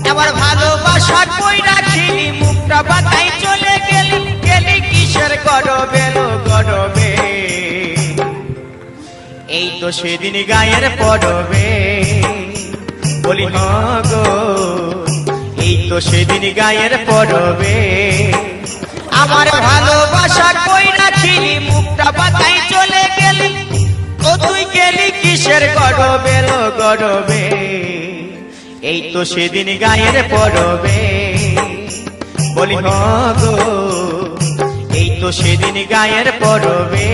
এবার ভালোবাসা কই রাখিনি মুখটা বাতাই চলে গেলি গেলি কিসের গরবে লো গরবে এই তো সেদিন গায়ের পরবে বলি গো এই তো সেদিন গায়ের পরবে আমার ভালোবাসা কই রাখিনি মুখটা বাতাই চলে গেলি ও তুই গেলি কিসের গরবে লো গরবে এই তো সেদিন গায়ের পরবে বলি গো এই তো সেদিন গায়ের পরবে